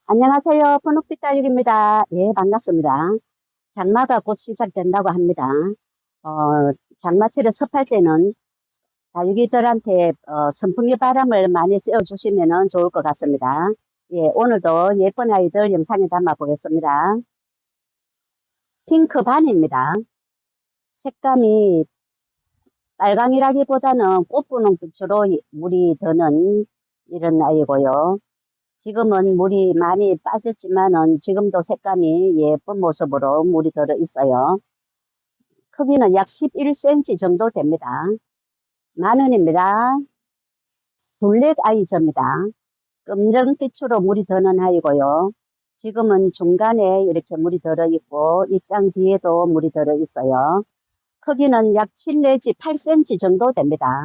안녕하세요. 분홍빛 다육입니다. 예, 반갑습니다. 장마가 곧 시작된다고 합니다. 장마철에 습할 때는 다육이들한테 선풍기 바람을 많이 쐬어주시면 좋을 것 같습니다. 예, 오늘도 예쁜 아이들 영상에 담아 보겠습니다. 핑크반입니다. 색감이 빨강이라기보다는 꽃분홍빛으로 물이 드는 이런 아이고요. 지금은 물이 많이 빠졌지만은 지금도 색감이 예쁜 모습으로 물이 들어 있어요. 크기는 약 11cm 정도 됩니다. 10,000원입니다. 블랙 아이저입니다. 검정빛으로 물이 드는 아이고요. 지금은 중간에 이렇게 물이 들어 있고 입장 뒤에도 물이 들어 있어요. 크기는 약 7 내지 8cm 정도 됩니다.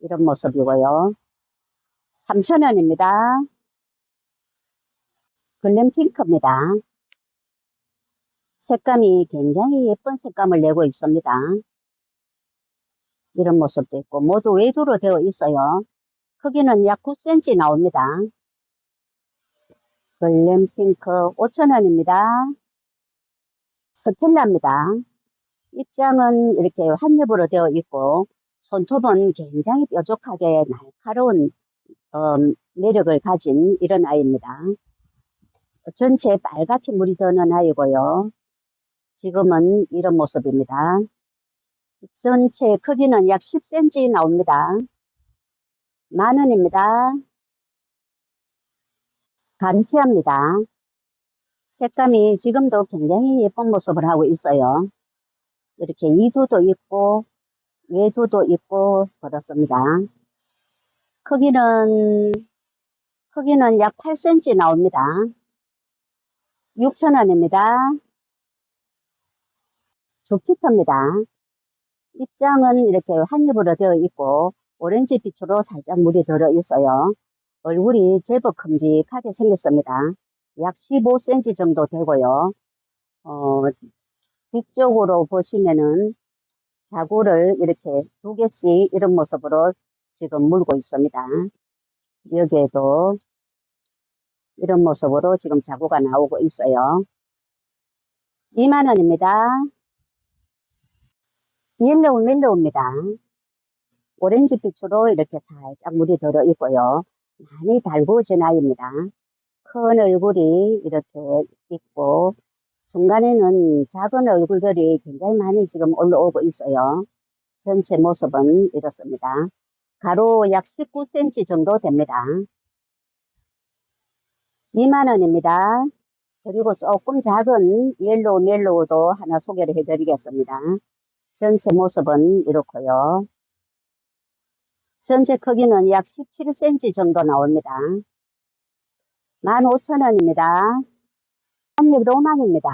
이런 모습이고요. 3,000원입니다. 글램핑크입니다. 색감이 굉장히 예쁜 색감을 내고 있습니다. 이런 모습도 있고 모두 외두로 되어 있어요. 크기는 약 9cm 나옵니다. 글램핑크 5,000원입니다. 스텔라입니다. 입장은 이렇게 한 겹으로 되어 있고 손톱은 굉장히 뾰족하게 날카로운 매력을 가진 이런 아이입니다. 전체 빨갛게 물이 드는 아이고요. 지금은 이런 모습입니다. 전체 크기는 약 10cm 나옵니다. 10,000원입니다. 가르시아입니다. 색감이 지금도 굉장히 예쁜 모습을 하고 있어요. 이렇게 이두도 있고 외두도 있고 그렇습니다. 크기는 약 8cm 나옵니다. 6,000원입니다. 주피터입니다. 입장은 이렇게 한 겹으로 되어 있고 오렌지 빛으로 살짝 물이 들어 있어요. 얼굴이 제법 큼직하게 생겼습니다. 약 15cm 정도 되고요. 뒤쪽으로 보시면은 자구를 이렇게 2개씩 이런 모습으로 지금 물고 있습니다. 여기에도 이런 모습으로 지금 자구가 나오고 있어요. 20,000원입니다. 옐로우 멜로우입니다. 오렌지 빛으로 이렇게 살짝 물이 들어 있고요. 많이 달구어진 아이입니다. 큰 얼굴이 이렇게 있고 중간에는 작은 얼굴들이 굉장히 많이 지금 올라오고 있어요. 전체 모습은 이렇습니다. 가로 약 19cm 정도 됩니다. 20,000원입니다. 그리고 조금 작은 옐로우 멜로우도 하나 소개를 해드리겠습니다. 전체 모습은 이렇고요. 전체 크기는 약 17cm 정도 나옵니다. 15,000원입니다. 한입 로망입니다.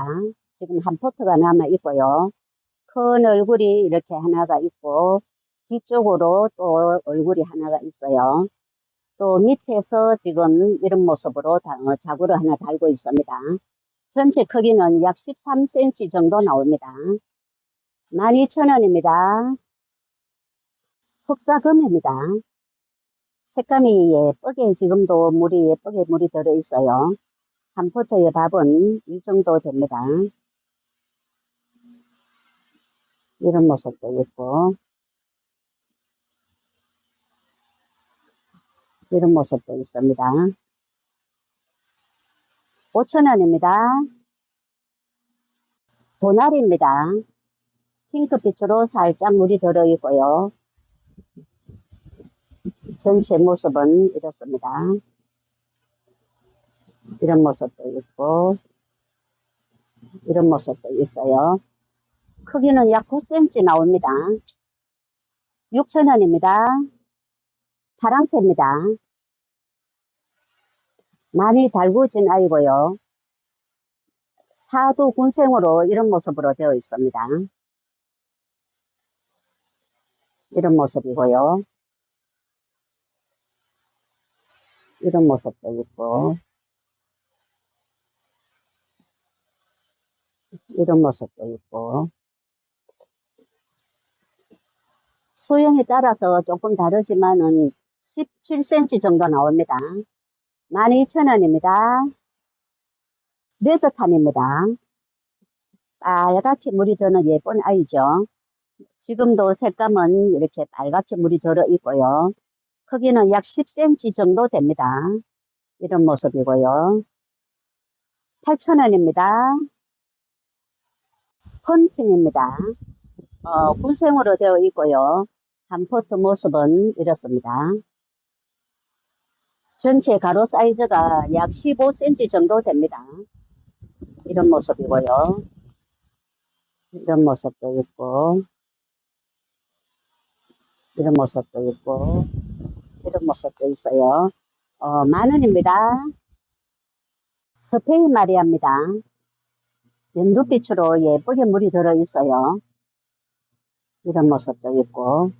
지금 한 포트가 남아 있고요. 큰 얼굴이 이렇게 하나가 있고 뒤쪽으로 또 얼굴이 하나가 있어요. 또 밑에서 지금 이런 모습으로 자구를 하나 달고 있습니다. 전체 크기는 약 13cm 정도 나옵니다. 12,000원입니다. 흑사금입니다. 색감이 예쁘게 지금도 물이 예쁘게 물이 들어 있어요. 한 포트의 밥은 이 정도 됩니다. 이런 모습도 있고 이런 모습도 있습니다. 5,000원입니다. 도나리입니다. 핑크빛으로 살짝 물이 들어 있고요. 전체 모습은 이렇습니다. 이런 모습도 있고 이런 모습도 있어요. 크기는 약 9cm 나옵니다. 6,000원입니다. 파랑새입니다. 많이 달구어진 아이고요. 사두군생으로 이런 모습으로 되어 있습니다. 이런 모습이고요. 이런 모습도 있고 이런 모습도 있고 수영에 따라서 조금 다르지만은 17cm 정도 나옵니다. 12,000원입니다. 레드탄입니다. 빨갛게 물이 드는 예쁜 아이죠. 지금도 색감은 이렇게 빨갛게 물이 들어 있고요. 크기는 약 10cm 정도 됩니다. 이런 모습이고요. 8,000원입니다. 펀핑입니다. 군생으로 되어 있고요. 한 포트 모습은 이렇습니다. 전체 가로 사이즈가 약 15cm 정도 됩니다. 이런 모습이고요. 이런 모습도 있고, 이런 모습도 있고, 이런 모습도 있어요. 10,000원입니다. 스페인 마리아입니다. 연두빛으로 예쁘게 물이 들어 있어요. 이런 모습도 있고,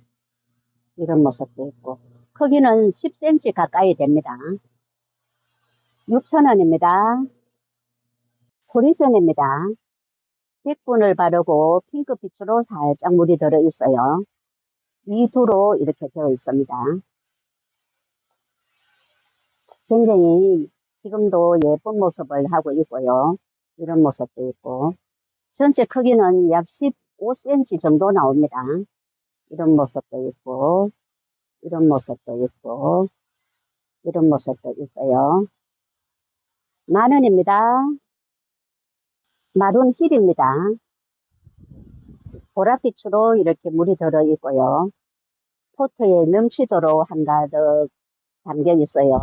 이런 모습도 있고, 크기는 10cm 가까이 됩니다. 6,000원입니다. 호리즌입니다. 백분을 바르고 핑크빛으로 살짝 물이 들어 있어요. 이 두로 이렇게 되어 있습니다. 굉장히 지금도 예쁜 모습을 하고 있고요. 이런 모습도 있고, 전체 크기는 약 15cm 정도 나옵니다. 이런 모습도 있고, 이런 모습도 있고, 이런 모습도 있어요. 10,000원입니다. 마룬 힐입니다. 보랏빛으로 이렇게 물이 들어 있고요. 포트에 넘치도록 한가득 담겨 있어요.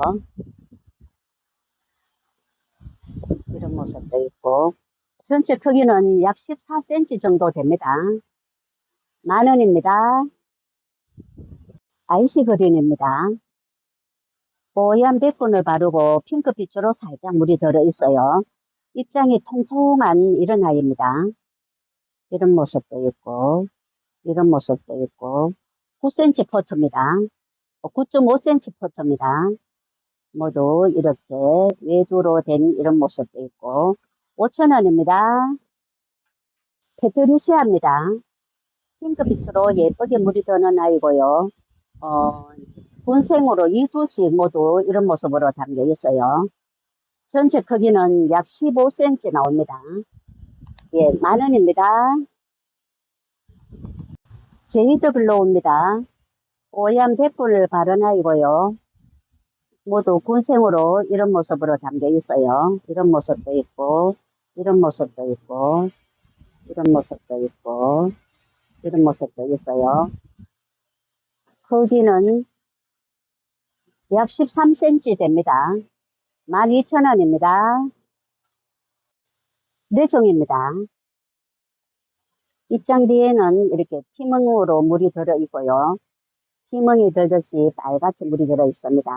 이런 모습도 있고, 전체 크기는 약 14cm 정도 됩니다. 10,000원입니다. 아이시 그린입니다. 뽀얀 백분을 바르고 핑크빛으로 살짝 물이 들어 있어요. 입장이 통통한 이런 아이입니다. 이런 모습도 있고, 이런 모습도 있고, 9cm 포트입니다. 9.5cm 포트입니다. 모두 이렇게 외두로 된 이런 모습도 있고, 5,000원입니다. 페트리시아입니다. 핑크빛으로 예쁘게 물이 드는 아이고요. 본생으로 이 두씩 모두 이런 모습으로 담겨 있어요. 전체 크기는 약 15cm 나옵니다. 예, 10,000원입니다. 제이드 블로우입니다. 뽀얀 백분을 바른 아이고요. 모두 군생으로 이런 모습으로 담겨 있어요. 이런 모습도 있고, 이런 모습도 있고, 이런 모습도 있고, 이런 모습도 있어요. 크기는 약 13cm 됩니다. 12,000원입니다. 뇌종입니다. 입장 뒤에는 이렇게 피멍으로 물이 들어 있고요. 피멍이 들듯이 빨갛게 물이 들어 있습니다.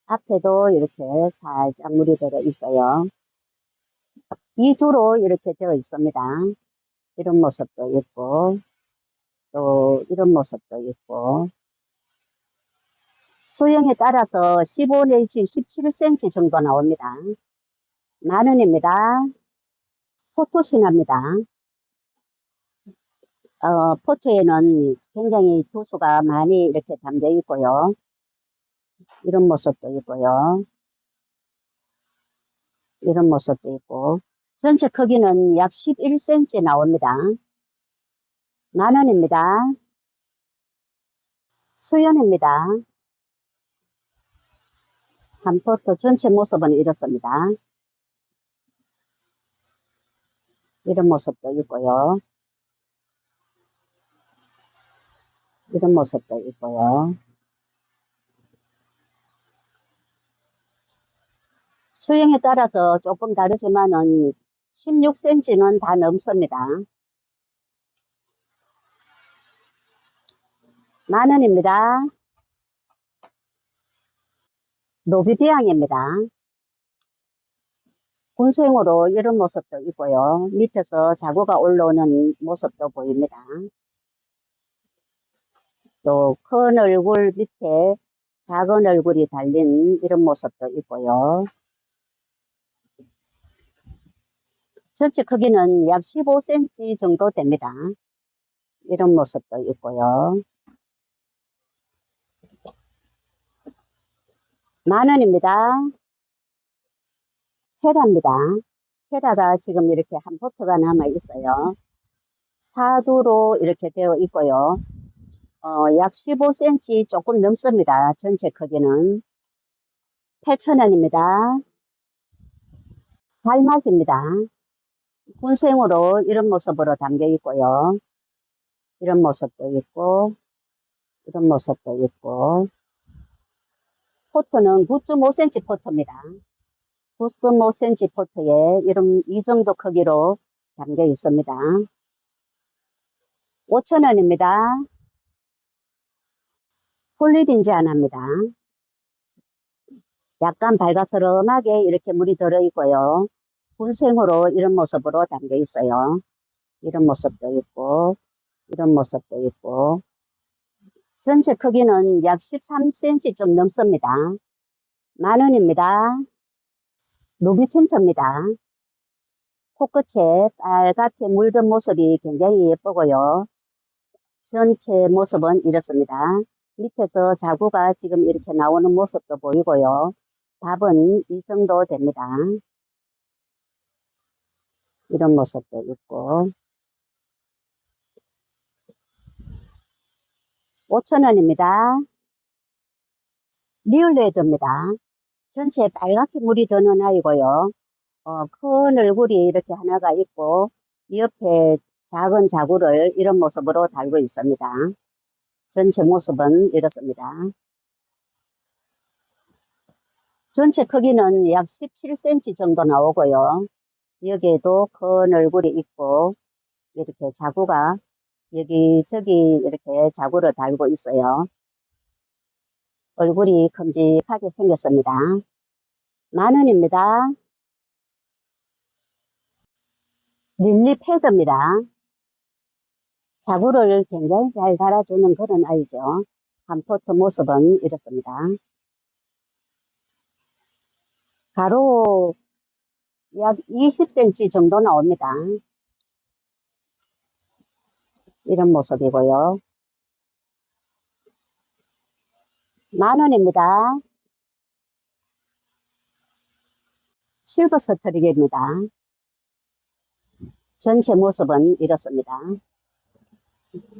앞에도 이렇게 살짝 물이 들어 있어요. 이 두로 이렇게 되어 있습니다. 이런 모습도 있고, 또 이런 모습도 있고, 수영에 따라서 15 내지 17cm 정도 나옵니다. 10,000원입니다. 포토신화입니다. 포토에는 굉장히 두수가 많이 이렇게 담겨 있고요. 이런 모습도 있고요. 이런 모습도 있고, 전체 크기는 약 11cm 나옵니다. 10,000원입니다. 수연입니다. 한 포트 전체 모습은 이렇습니다. 이런 모습도 있고요. 이런 모습도 있고요. 수영에 따라서 조금 다르지만은 16cm는 다 넘습니다. 10,000원입니다. 노비비앙입니다. 군생으로 이런 모습도 있고요. 밑에서 자구가 올라오는 모습도 보입니다. 또 큰 얼굴 밑에 작은 얼굴이 달린 이런 모습도 있고요. 전체 크기는 약 15cm 정도 됩니다. 이런 모습도 있고요. 10,000원입니다. 헤라입니다. 헤라가 지금 이렇게 한 포트가 남아 있어요. 사두로 이렇게 되어 있고요. 약 15cm 조금 넘습니다. 전체 크기는 8,000원입니다. 달맞입니다. 군생으로 이런 모습으로 담겨 있고요. 이런 모습도 있고 이런 모습도 있고 포트는 9.5cm 포트입니다. 9.5cm 포트에 이런 이 정도 크기로 담겨 있습니다. 5,000원입니다. 폴리린지 안 합니다. 약간 밝아서름하게 이렇게 물이 들어있고요. 군생으로 이런 모습으로 담겨 있어요. 이런 모습도 있고 이런 모습도 있고 전체 크기는 약 13cm 좀 넘습니다. 10,000원입니다. 루비 틴트입니다. 코끝에 빨갛게 물든 모습이 굉장히 예쁘고요. 전체 모습은 이렇습니다. 밑에서 자구가 지금 이렇게 나오는 모습도 보이고요. 답은 이 정도 됩니다. 이런 모습도 있고 5,000원입니다. 리얼레드입니다. 전체 빨갛게 물이 드는 아이고요. 큰 얼굴이 이렇게 하나가 있고 옆에 작은 자구를 이런 모습으로 달고 있습니다. 전체 모습은 이렇습니다. 전체 크기는 약 17cm 정도 나오고요. 여기에도 큰 얼굴이 있고 이렇게 자구가 여기저기 이렇게 자구를 달고 있어요. 얼굴이 큼직하게 생겼습니다. 10,000원입니다. 릴리 패드입니다. 자구를 굉장히 잘 달아주는 그런 아이죠. 한 포트 모습은 이렇습니다. 가로 약 20cm 정도 나옵니다. 이런 모습이고요. 10,000원입니다. 실버 스트릭입니다. 전체 모습은 이렇습니다.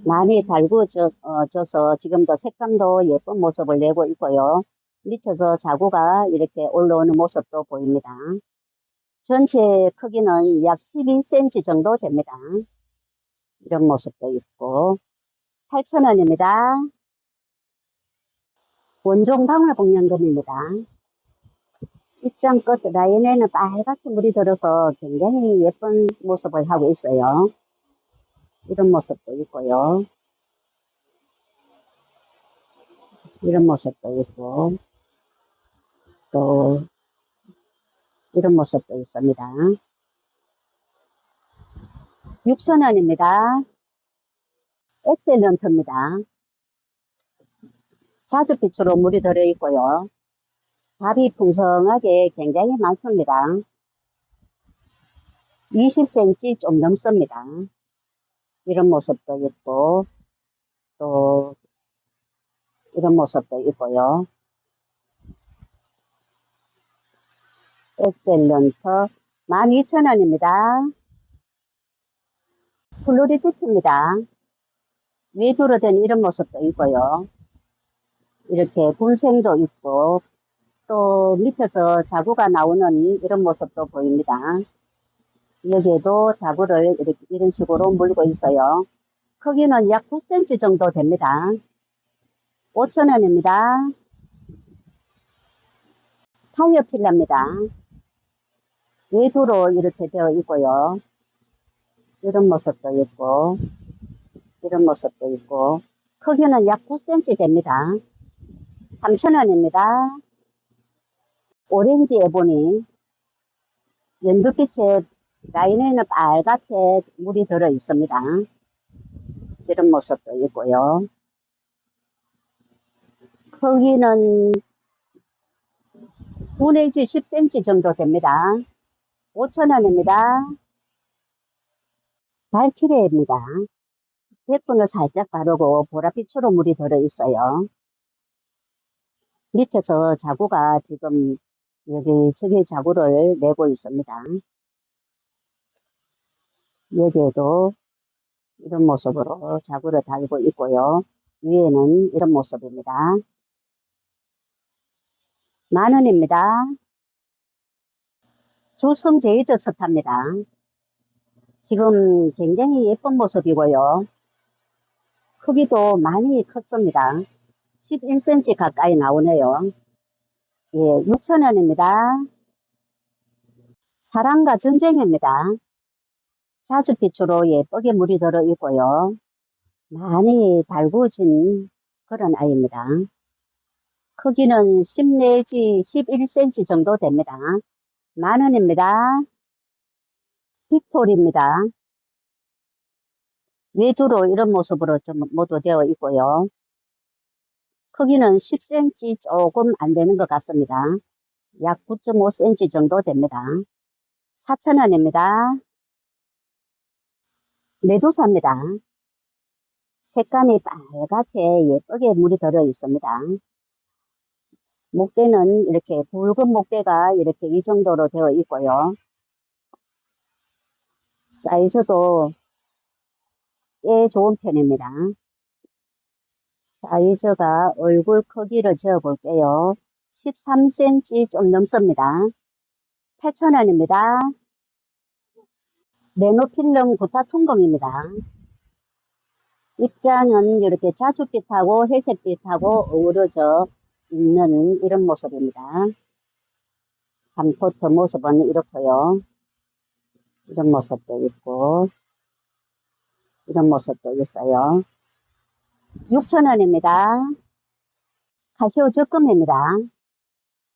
많이 달구져서 지금도 색감도 예쁜 모습을 내고 있고요. 밑에서 자구가 이렇게 올라오는 모습도 보입니다. 전체 크기는 약 12cm 정도 됩니다. 이런 모습도 있고 8,000원입니다. 원종 방울복령금입니다. 입장 끝 라인에는 빨갛게 물이 들어서 굉장히 예쁜 모습을 하고 있어요. 이런 모습도 있고요. 이런 모습도 있고 또 이런 모습도 있습니다. 6,000원입니다. 엑셀런트입니다. 자줏빛으로 물이 들어있고요. 밥이 풍성하게 굉장히 많습니다. 20cm 좀 넘습니다. 이런 모습도 있고 또 이런 모습도 있고요. 엑셀런트 12,000원입니다. 플로리디트입니다. 외두로 된 이런 모습도 있고요. 이렇게 군생도 있고 또 밑에서 자구가 나오는 이런 모습도 보입니다. 여기에도 자구를 이렇게 이런 식으로 물고 있어요. 크기는 약 9cm 정도 됩니다. 5,000원입니다. 타이어 필라입니다. 외두로 이렇게 되어 있고요. 이런 모습도 있고 이런 모습도 있고 크기는 약 9cm 됩니다. 3,000원입니다. 오렌지 에보니 연두빛의 라인에는 빨갛게 물이 들어 있습니다. 이런 모습도 있고요. 크기는 9 내지 10cm 정도 됩니다. 5,000원입니다. 발키레입니다. 백분을 살짝 바르고 보랏빛으로 물이 들어 있어요. 밑에서 자구가 지금 여기저기 자구를 내고 있습니다. 여기에도 이런 모습으로 자구를 달고 있고요. 위에는 이런 모습입니다. 10,000원입니다. 주성 제이드 스타입니다. 지금 굉장히 예쁜 모습이고요. 크기도 많이 컸습니다. 11cm 가까이 나오네요. 예, 6,000원입니다. 사랑과 전쟁입니다. 자주빛으로 예쁘게 물이 들어 있고요. 많이 달구어진 그런 아이입니다. 크기는 10 내지 11cm 정도 됩니다. 10,000원입니다. 빅토리입니다. 외두로 이런 모습으로 좀 모두 되어 있고요. 크기는 10cm 조금 안 되는 것 같습니다. 약 9.5cm 정도 됩니다. 4,000원입니다. 메두사입니다. 색감이 빨갛게 예쁘게 물이 들어 있습니다. 목대는 이렇게 붉은 목대가 이렇게 이 정도로 되어 있고요. 사이즈도 꽤 좋은 편입니다. 사이즈가 얼굴 크기를 재어 볼게요. 13cm 좀 넘습니다. 8,000원입니다. 레노필름 구타퉁검입니다. 입장은 이렇게 자줏빛하고 회색빛하고 어우러져 있는 이런 모습입니다. 한포트 모습은 이렇고요. 이런 모습도 있고 이런 모습도 있어요. 6,000원입니다. 카시오 적금입니다.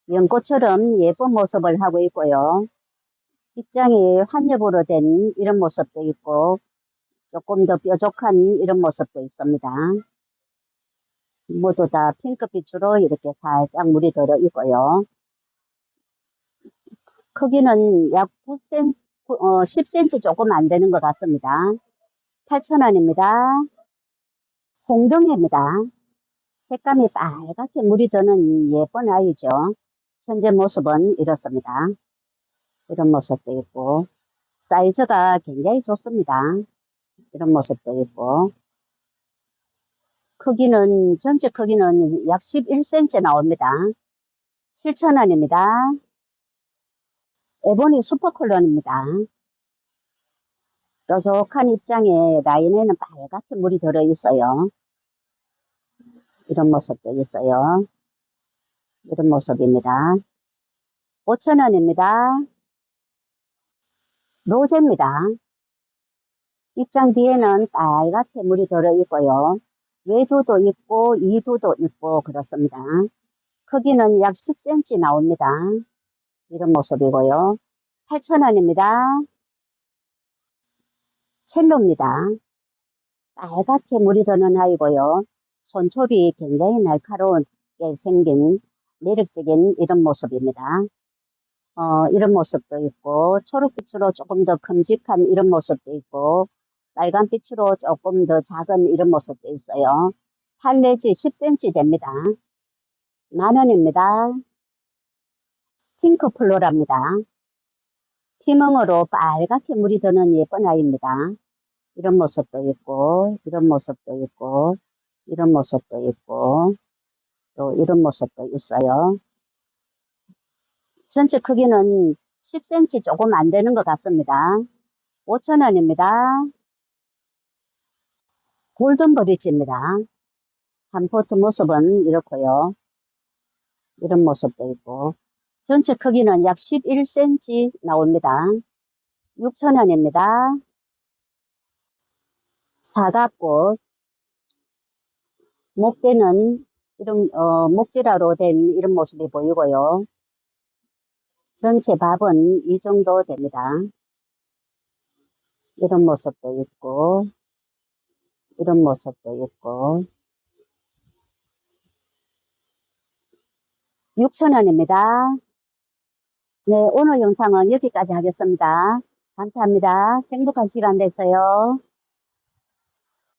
연꽃처럼 예쁜 모습을 하고 있고요. 입장이 환엽으로 된 이런 모습도 있고 조금 더 뾰족한 이런 모습도 있습니다. 모두 다 핑크빛으로 이렇게 살짝 물이 들어 있고요. 크기는 약 9cm, 10cm 조금 안 되는 것 같습니다. 8,000원입니다. 홍등입니다. 색감이 빨갛게 물이 드는 예쁜 아이죠. 현재 모습은 이렇습니다. 이런 모습도 있고 사이즈가 굉장히 좋습니다. 이런 모습도 있고 크기는 전체 크기는 약 11cm 나옵니다. 7,000원입니다. 에보니 슈퍼컬러입니다. 뾰족한 입장에 라인에는 빨갛게 물이 들어 있어요. 이런 모습도 있어요. 이런 모습입니다. 5,000원입니다. 로제입니다. 입장 뒤에는 빨갛게 물이 들어 있고요. 외두도 있고 이두도 있고 그렇습니다. 크기는 약 10cm 나옵니다. 이런 모습이고요. 8,000원입니다. 첼로입니다. 빨갛게 물이 드는 아이고요. 손톱이 굉장히 날카롭게 생긴 매력적인 이런 모습입니다. 이런 모습도 있고 초록빛으로 조금 더 큼직한 이런 모습도 있고 빨간빛으로 조금 더 작은 이런 모습도 있어요. 8 내지 10cm 됩니다. 10,000원입니다. 핑크 플로라입니다. 피멍으로 빨갛게 물이 드는 예쁜 아이입니다. 이런 모습도 있고 이런 모습도 있고 이런 모습도 있고 또 이런 모습도 있어요. 전체 크기는 10cm 조금 안 되는 것 같습니다. 5,000원입니다. 골든 브릿지입니다. 한 포트 모습은 이렇고요. 이런 모습도 있고 전체 크기는 약 11cm 나옵니다. 6,000원입니다. 사각꽃 목대는 이런 목지라로 된 이런 모습이 보이고요. 전체 밥은 이 정도 됩니다. 이런 모습도 있고 이런 모습도 있고 6,000원입니다. 네, 오늘 영상은 여기까지 하겠습니다. 감사합니다. 행복한 시간 되세요.